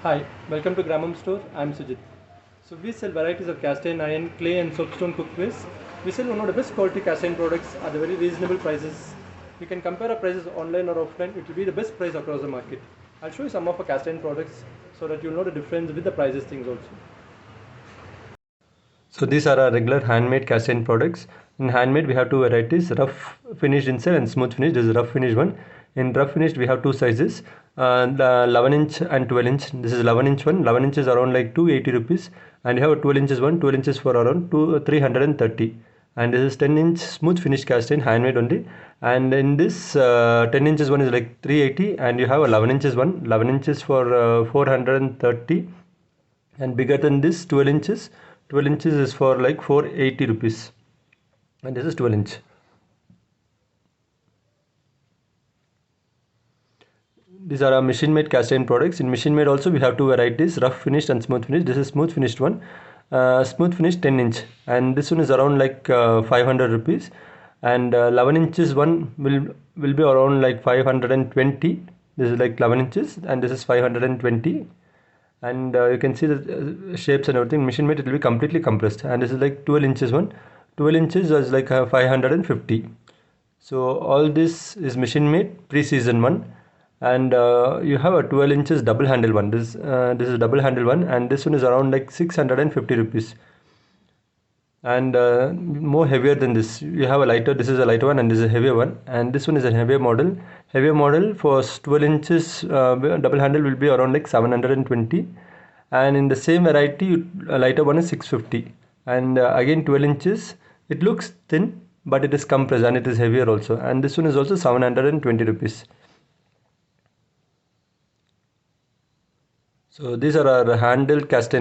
Hi, welcome to Gramam Store. I'm Sujit. So we sell varieties of cast iron, clay and soapstone cookwares. We sell one of the best quality cast iron products at the very reasonable prices. You can compare our prices online or offline. It will be the best price across the market. I'll show you some of our cast iron products so that you'll know the difference with the prices things also. So these are our regular handmade cast iron products. In handmade we have two varieties, rough finished inside and smooth finish. This is rough finished one. In rough finished we have two sizes, the 11 inch and 12 inch. This is 11 inch one. 11 inches around like 280 rupees, and you have a 12 inches one. 12 inches for around 330. And this is 10 inch smooth finish cast iron handmade only. And in this 10 inches one is like 380, and you have 11 inches one. 11 inches for 430, and bigger than this 12 inches. 12 inches is for like 480 rupees, and this is 12 inch. These are our machine made cast iron products. In machine made also we have two varieties, rough finished and smooth finished. This is smooth finished one. Smooth finished 10 inch, and this one is around like 500 rupees, and 11 inches one will be around like 520. This is like 11 inches, and this is 520. And you can see the shapes and everything. Machine made, it will be completely compressed, and this is like 12 inches one. 12 inches is like 550. So all this is machine made pre-season one. And you have a 12 inches double handle one. This is double handle one, and this one is around like 650 rupees. And more heavier than this, you have a lighter. This is a lighter one, and this is a heavier one, and this one is a heavier model for 12 inches double handle will be around like 720. And in the same variety, a lighter one is 650. And again 12 inches, it looks thin, but it is compressed and it is heavier also, and this one is also 720 rupees. So these are our long handle cast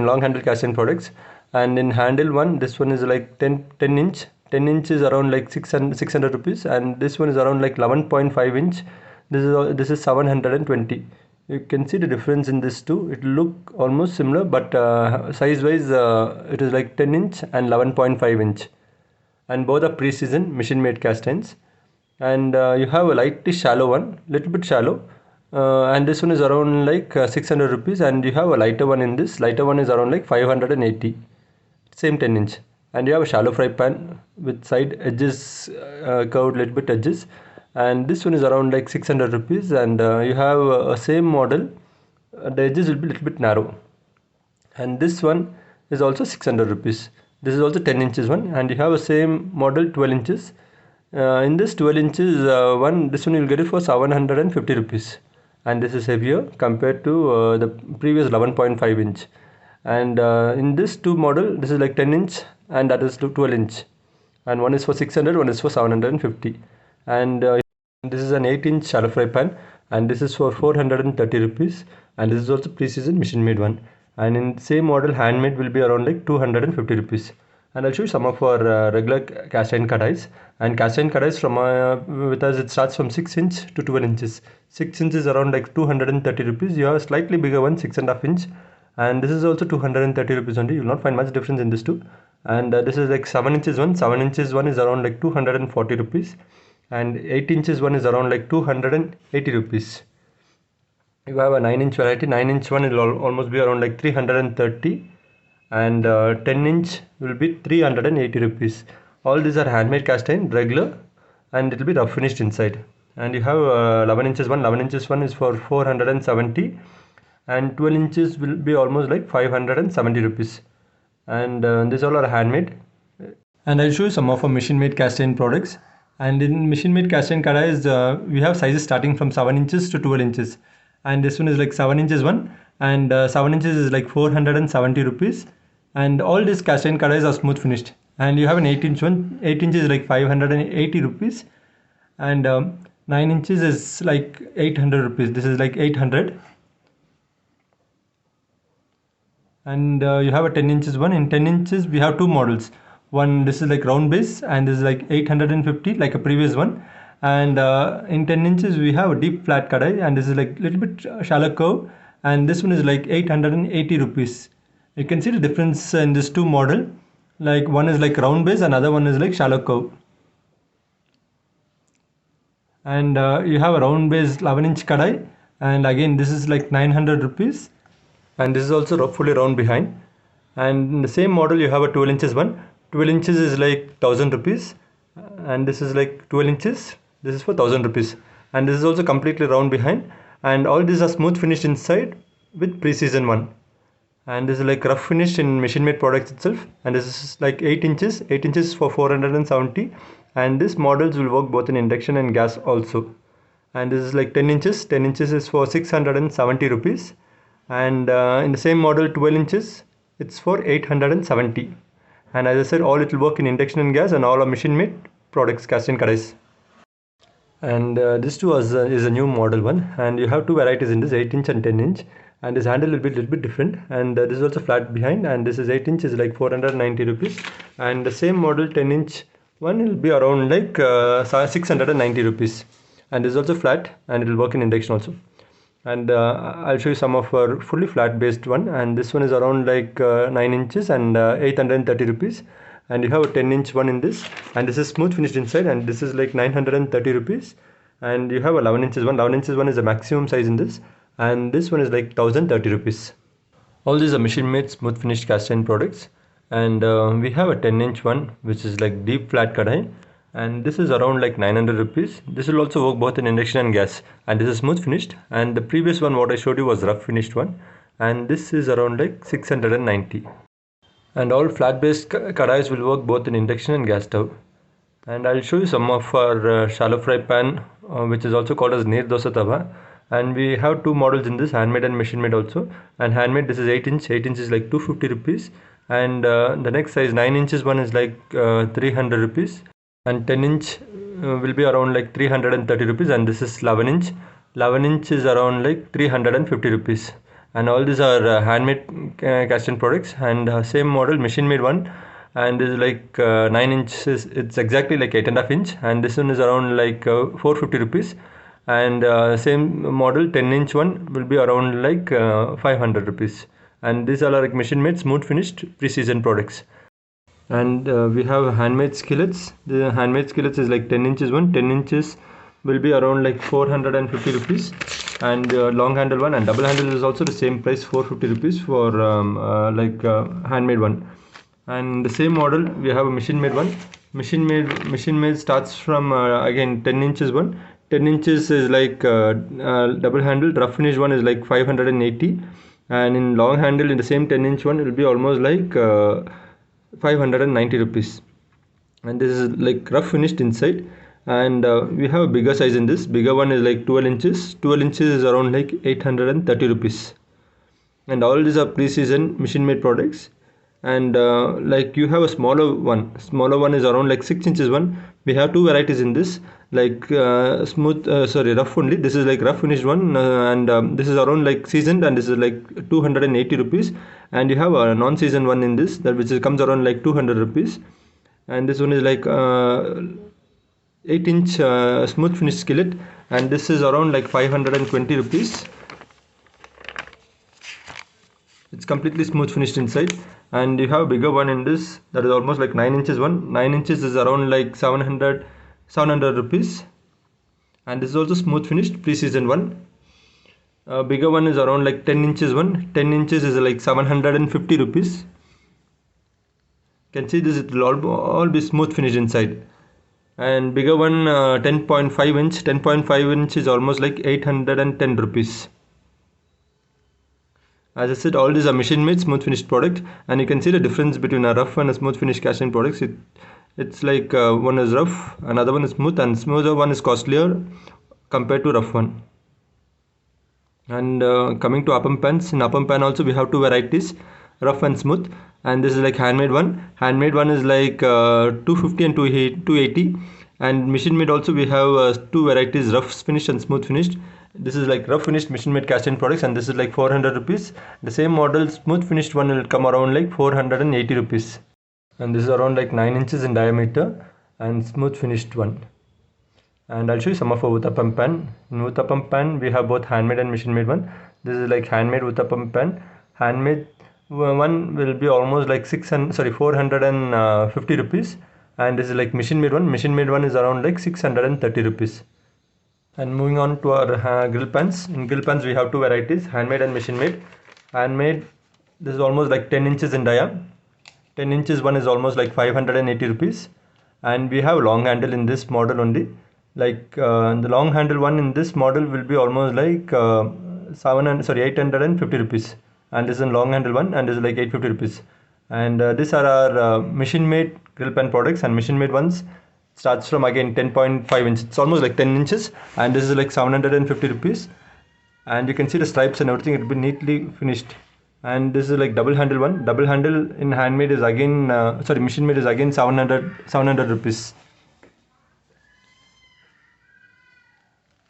iron products. And in handle one, this one is like 10 inch. 10 inch is around like 600 rupees, and this one is around like 11.5 inch. This is 720. You can see the difference in this two. It look almost similar, but size wise it is like 10 inch and 11.5 inch, and both are pre-season machine made cast irons. And you have a lightly shallow one, little bit shallow, and this one is around like 600 rupees, and you have a lighter one. In this lighter one is around like 580, same 10 inch. And you have a shallow fry pan with side edges, curved little bit edges, and this one is around like 600 rupees. And you have a same model, the edges will be little bit narrow, and this one is also 600 rupees. This is also 10 inches one, and you have a same model 12 inches. In this 12 inches one, this one you will get it for 750 rupees, and this is heavier compared to the previous 11.5 inch. And in this two model, this is like 10 inch, and that is 12 inch, and one is for 600, one is for 750. And this is an 8 inch shallow fry pan, and this is for 430 rupees, and this is also pre-season machine made one. And in same model handmade will be around like 250 rupees. And I'll show you some of our regular cast iron kadais. And cast iron kadais from with us, it starts from 6 inch to 12 inches. 6 inches around like 230 rupees. You have a slightly bigger one, 6.5 inch, and this is also 230 rupees only. You will not find much difference in this two. And this is like 7 inches one. 7 inches one is around like 240 rupees, and 8 inches one is around like 280 rupees. You have a 9 inch variety. 9 inch one will almost be around like 330, and 10 inch will be 380 rupees. All these are handmade cast iron, regular, and it will be rough finished inside. And you have 11 inches one. 11 inches one is for 470, and 12 inches will be almost like 570 rupees. And these all are handmade. And I'll show you some of our machine made cast iron products. And in machine made cast iron kadais, we have sizes starting from 7 inches to 12 inches. And this one is like 7 inches one, and 7 inches is like 470 rupees. And all these cast iron kadais are smooth finished. And you have an 8 inch one. 8 inches is like 580 rupees, and 9 inches is like 800 rupees. This is like 800. And you have a 10 inches one. In 10 inches we have two models. One, this is like round base, and this is like 850 like a previous one. And in 10 inches we have a deep flat kadai, and this is like little bit shallow curve, and this one is like 880 rupees. You can see the difference in this two model. Like one is like round base, another one is like shallow curve. And you have a round base 11 inch kadai, and again this is like 900 rupees. and this is also fully round behind. And in the same model you have a 12 inches one. 12 inches is like 1000 rupees, and this is like 12 inches, this is for 1000 rupees, and this is also completely round behind, and all these are smooth finished inside with precision one. And this is like rough finish in machine made products itself, and this is like 8 inches. 8 inches for 470, and this models will work both in induction and gas also. And this is like 10 inches. 10 inches is for 670 rupees, and in the same model 12 inches it's for 870. And as I said, all it will work in induction and gas, and all are machine made products, cast in kadais. And this too is a new model one, and you have two varieties in this, 8 inch and 10 inch, and this handle will be a little bit different. And this is also flat behind, and this is 8 inch is like 490 rupees, and the same model 10 inch one will be around like 690 rupees, and this is also flat, and it will work in induction also. And I'll show you some of our fully flat based one, and this one is around like 9 inches and 830 rupees. And you have a 10 inch one in this, and this is smooth finished inside, and this is like 930 rupees. And you have a 11 inches one. 11 inches one is the maximum size in this, and this one is like 1030 rupees. All these are machine made smooth finished cast iron products. And we have a 10 inch one which is like deep flat kadai, and this is around like 900 rupees. This will also work both in induction and gas, and this is smooth finished. And the previous one what I showed you was rough finished one, and this is around like 690. And all flat based kadais will work both in induction and gas stove. And I'll show you some of our shallow fry pan, which is also called as neer dosa tawa. And we have two models in this, handmade and machine made also. And handmade, this is 8 inch. 8 inch is like 250 rupees, and the next size 9 inches one is like 300 rupees, and 10 inch will be around like 330 rupees, and this is 11 inch. 11 inch is around like 350 rupees. And all these are handmade cast iron products. And same model machine made one, and this is like 9 inches, it's exactly like 8.5 inch, and this one is around like 450 rupees. And same model 10 inch one will be around like 500 rupees. And these are like machine made smooth finished precision products. And we have handmade skillets. The handmade skillets is like 10 inches one. 10 inches will be around like 450 rupees, and long handle one and double handle is also the same price, 450 rupees for handmade one. And the same model we have a machine made one. Machine made starts from again 10 inches one. 10 inches is like double handle. Rough finish one is like 580, and in long handle in the same 10 inch one it will be almost like 590 rupees. And this is like rough finished inside. And we have a bigger size in this. Bigger one is like 12 inches. 12 inches is around like 830 rupees. And all these are precision machine made products. And like you have a smaller one. Smaller one is around like 6 inches one. We have two varieties in this, like rough only. This is like rough finished one, and this is around like seasoned, and this is like 280 rupees. And you have a non-seasoned one in this, that which comes around like 200 rupees. And this one is like 8 inch smooth finish skillet, and this is around like 520 rupees. It's completely smooth finished inside. And you have a bigger one in this, that is almost like 9 inches one. 9 inches is around like 700 rupees, and this is also smooth finished precision one. Bigger one is around like 10 inches one. 10 inches is like 750 rupees. You can see this, it will all be smooth finished inside. And bigger one 10.5 inch. 10.5 inch is almost like 810 rupees. As I said, all these are machine made smooth finished product, and you can see the difference between a rough and a smooth finished cast iron products. It's like one is rough, another one is smooth, and smoother one is costlier compared to rough one. And coming to appam pans, in appam pan also we have two varieties, rough and smooth. And this is like handmade one. Handmade one is like 250 and 280. And machine made also we have two varieties, rough finished and smooth finished. This is like rough finished machine made cast iron products, and this is like 400 rupees. The same model smooth finished one will come around like 480 rupees. And this is around like 9 inches in diameter, and smooth finished one. And I'll show you some of our uttapam pan. In uttapam pan we have both handmade and machine made one. This is like handmade uttapam pan. Handmade one will be almost like 450 rupees, and this is like machine made one. Machine made one is around like 630 rupees. And moving on to our grill pans. In grill pans we have two varieties, handmade and machine made. Handmade, this is almost like 10 inches in dia. 10 inches one is almost like 580 rupees. And we have long handle in this model only. Like the long handle one in this model will be almost like 850 rupees. And this is a long handle one, and this is like 850 rupees. And these are our machine made grill pan products, and machine made ones starts from again 10.5 inches. It's almost like 10 inches, and this is like 750 rupees. And you can see the stripes and everything, it will be neatly finished. And this is like double handle one. Double handle in handmade is again machine made is again 700 rupees.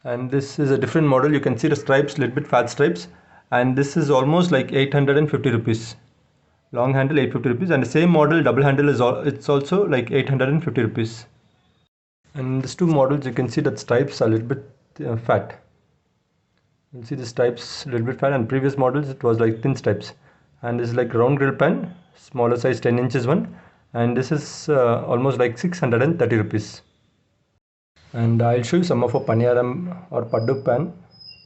And this is a different model. You can see the stripes, little bit fat stripes, and this is almost like 850 rupees. Long handle 850 rupees, and the same model double handle is it's also like 850 rupees. And these two models, you can see that stripes are a little bit fat. You see the stripes a little bit fat, and previous models it was like thin stripes. And this is like round grill pan, smaller size 10 inches one, and this is almost like 630 rupees. And I'll show you some of a Panirum or Padu pan.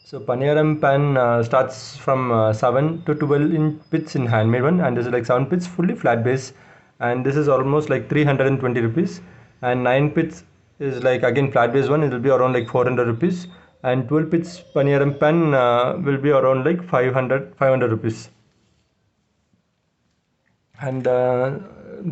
So Panirum pan starts from 7 to 12 inch pits in handmade one, and this is like 7 pits fully flat base, and this is almost like 320 rupees. And 9 pits is like again flat base one, it will be around like 400 rupees. And 12 pits Panirum pan will be around like 500 rupees. And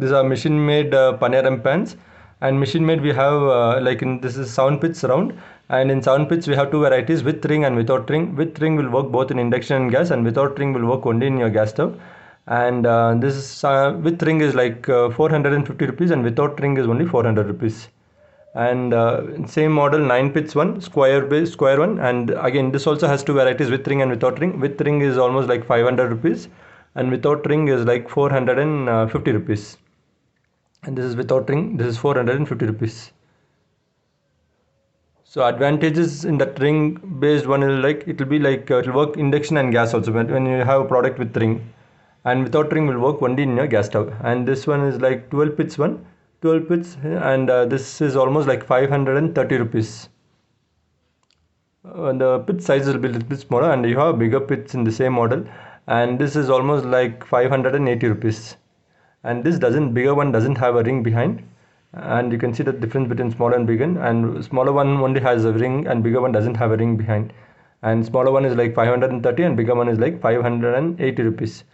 these are machine made Panirum pans. And machine made we have like in this is 7 pits round, and in 7 pits we have two varieties, with ring and without ring. With ring will work both in induction and gas, and without ring will work only in your gas stove. And this is, with ring is like 450 rupees, and without ring is only 400 rupees. And same model 9 pits one, square one, and again this also has two varieties, with ring and without ring. With ring is almost like 500 rupees, and without ring is like 450 rupees. And this is without ring, this is 450 rupees. So advantages in that ring based one is like it will be like it will work induction and gas also when you have a product with ring, and without ring will work only in your gas stove. And this one is like 12 pits one, 12 pits, and this is almost like 530 rupees. The pit size will be a little bit smaller, and you have bigger pits in the same model, and this is almost like 580 rupees. And this bigger one doesn't have a ring behind, and you can see the difference between smaller and bigger, and smaller one only has a ring and bigger one doesn't have a ring behind. And smaller one is like 530 and bigger one is like 580 rupees.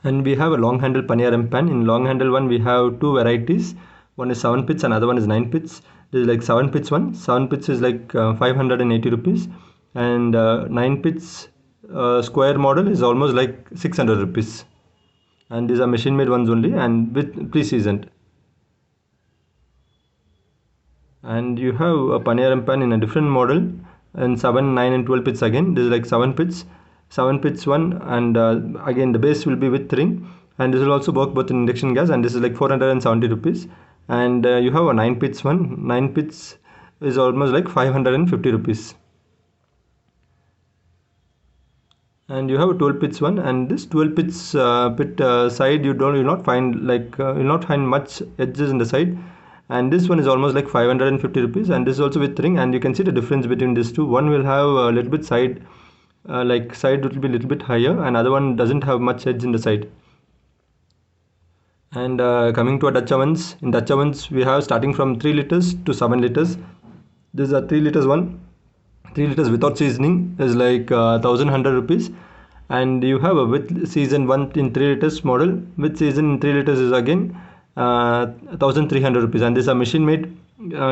And we have a long handle Panirum pan. In long handle one we have two varieties, one is 7 pits, another one is 9 pits. This is like 7 pits one. 7 pits is like 580 rupees, and 9 pits square model is almost like 600 rupees. And these are machine made ones only, and with pre-seasoned. And you have a Panirum pan in a different model, and 7, 9 and 12 pits again. This is like 7 pits one, and again the base will be with ring, and this will also work both in induction gas, and this is like 470 rupees. And you have a 9 pits one. 9 pits is almost like 550 rupees. And you have a 12 pits one, and this 12 pits pit side you will not find like you'll not find much edges in the side, and this one is almost like 550 rupees, and this is also with ring. And you can see the difference between these two. One will have a little bit side side will be a little bit higher, and other one doesn't have much edge in the side. And coming to our Dutch ovens, in Dutch ovens we have starting from 3 liters to 7 liters. This is a 3 liters one. 3 liters without seasoning is like 1100 rupees, and you have a with season one in 3 liters model. With season in 3 liters is again 1300 rupees, and these are machine made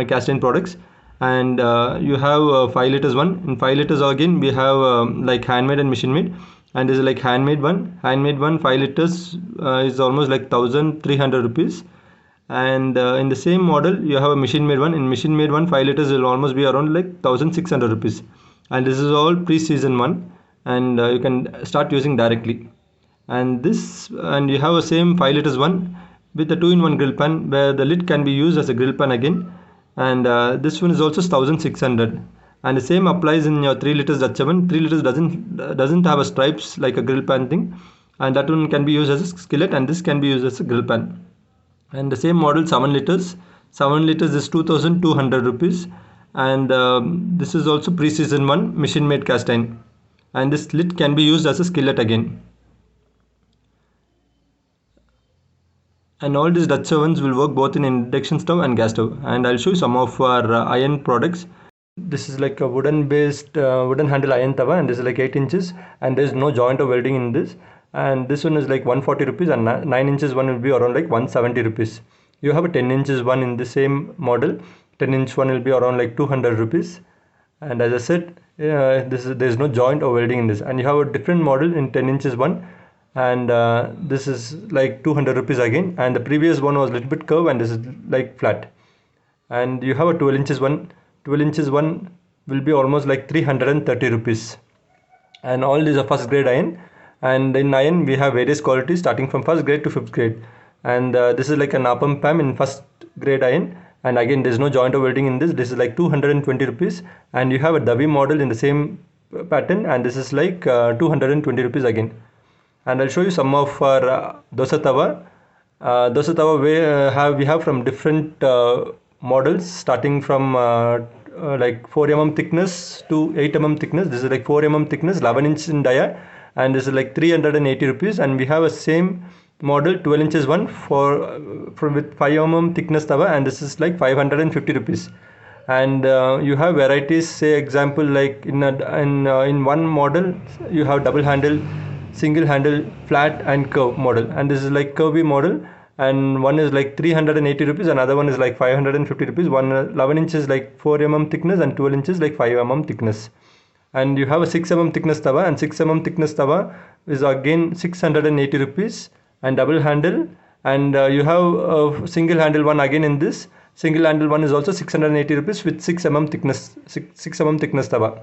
cast iron products. And you have 5 liters one. In 5 liters again we have like handmade and machine made, and this is like handmade one. 5 liters is almost like 1300 rupees. And in the same model you have a machine made one. In machine made one 5 liters will almost be around like 1600 rupees, and this is all pre-season one, and you can start using directly. And you have a same 5 liters one with a 2-in-1 grill pan, where the lid can be used as a grill pan again, and this one is also 1600. And the same applies in your 3 liters Dutch oven. 3 liters doesn't have a stripes like a grill pan thing, and that one can be used as a skillet, and this can be used as a grill pan. And the same model 7 liters is 2200 rupees, and this is also pre-season one, machine made cast iron, and this lid can be used as a skillet again. And all these Dutch ovens will work both in induction stove and gas stove. And I'll show you some of our iron products. This is like a wooden handle iron tawa, and this is like 8 inches, and there's no joint or welding in this. And this one is like 140 rupees, and 9 inches one will be around like 170 rupees. You have a 10 inches one in the same model. 10-inch one will be around like 200 rupees. And as I said, there's no joint or welding in this. And you have a different model in 10 inches one, and this is like 200 rupees again. And the previous one was a little bit curved, and this is like flat. And you have a 12 inches one. 12 inches one will be almost like 330 rupees. And all these are first grade iron. And in iron we have various qualities starting from first grade to fifth grade. And this is like an appam pam in first grade iron. And again, there's no joint or welding in this. This is like 220 rupees. And you have a Davi model in the same pattern, and this is like 220 rupees again. And I'll show you some of our dosa tawa. Dosa tawa we have from different models starting from like 4 mm thickness to 8 mm thickness. This is like 4 mm thickness, 11 inch in dia, and this is like 380 rupees. And we have a same model 12 inches one with 5 mm thickness tawa, and this is like 550 rupees. And you have varieties, say example like in one model you have double handle, single handle, flat and curve model, and this is like curvy model. And one is like 380 rupees, another one is like 550 rupees. One 11 inches like 4 mm thickness, and 12 inches like 5 mm thickness. And you have a 6 mm thickness tawa, and 6 mm thickness tawa is again 680 rupees, and double handle. And you have a single handle one again in this. Single handle one is also 680 rupees with 6 mm thickness, 6 mm thickness tawa.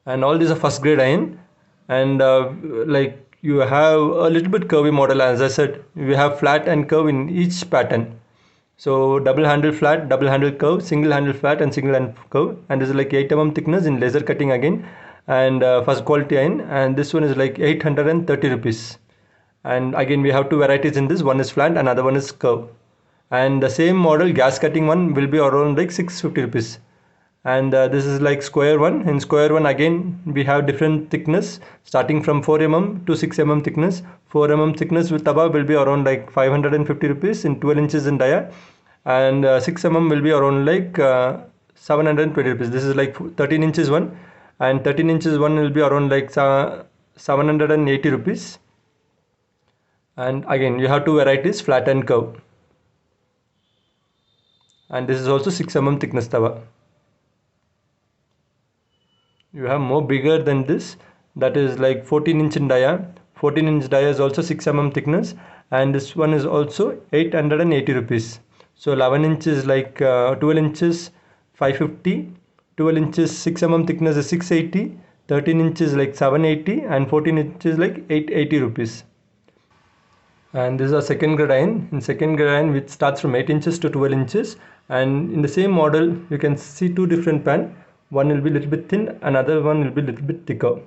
And all these are first grade iron. And like you have a little bit curvy model. As I said, we have flat and curve in each pattern. So double handle flat, double handle curve, single handle flat and single handle curve. And this is like 8 mm thickness in laser cutting again, and first quality iron. And this one is like 830 rupees. And again we have two varieties in this. One is flat, another one is curve. And the same model gas cutting one will be around like 650 rupees. And this is like square one. In square one again we have different thickness starting from 4 mm to 6 mm thickness. 4 mm thickness with tawa will be around like 550 rupees in 12 inches in dia, and 6 mm will be around like 720 rupees. This is like 13 inches one, and 13 inches one will be around like 780 rupees. And again you have two varieties, flat and curve. And this is also 6 mm thickness tawa. You have more bigger than this, that is like 14 inch in dia. 14 inch dia is also 6 mm thickness, and this one is also 880 rupees. So 11 inches like 12 inches 550, 12 inches 6 mm thickness is 680, 13 inches like 780, and 14 inches like 880 rupees. And this is a second grade iron. In second grade iron, which starts from 8 inches to 12 inches, and in the same model you can see two different pan. One will be a little bit thin, another one will be a little bit thicker.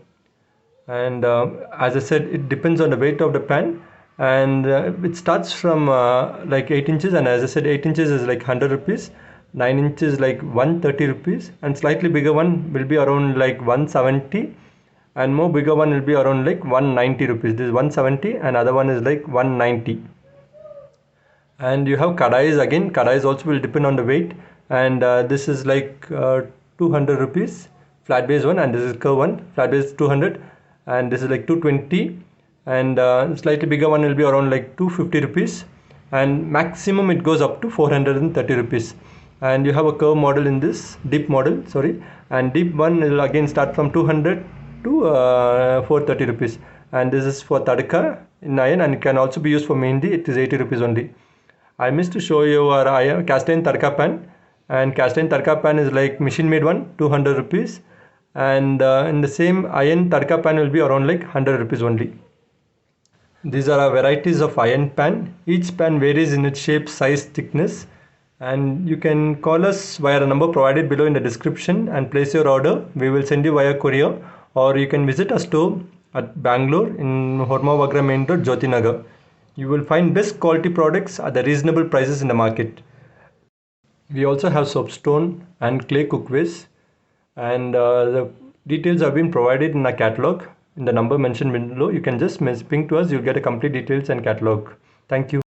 And as I said, it depends on the weight of the pan. And it starts from like 8 inches, and as I said 8 inches is like 100 rupees, 9 inches like 130 rupees, and slightly bigger one will be around like 170, and more bigger one will be around like 190 rupees. This is 170, and other one is like 190. And you have kadais again. Kadais also will depend on the weight, and this is like 200 rupees flat base one, and this is curve one, flat base 200, and this is like 220. And slightly bigger one will be around like 250 rupees, and maximum it goes up to 430 rupees. And you have a curve model in this, deep model, sorry, and deep one will again start from 200 to 430 rupees. And this is for tadka in iron, and it can also be used for mehndi. It is 80 rupees only. I missed to show you our iron cast iron tadka pan. And cast iron tadka pan is like machine made one, 200 rupees. And in the same iron tadka pan will be around like 100 rupees only. These are our varieties of iron pan. Each pan varies in its shape, size, thickness. And you can call us via the number provided below in the description and place your order. We will send you via courier, or you can visit our store at Bangalore in Horamavu, Agara main road, Jyothi, Nagar. You will find best quality products at the reasonable prices in the market. We also have soapstone and clay cookwares, and the details have been provided in our catalog in the number mentioned below. You can just ping to us, you'll get a complete details and catalog. Thank you.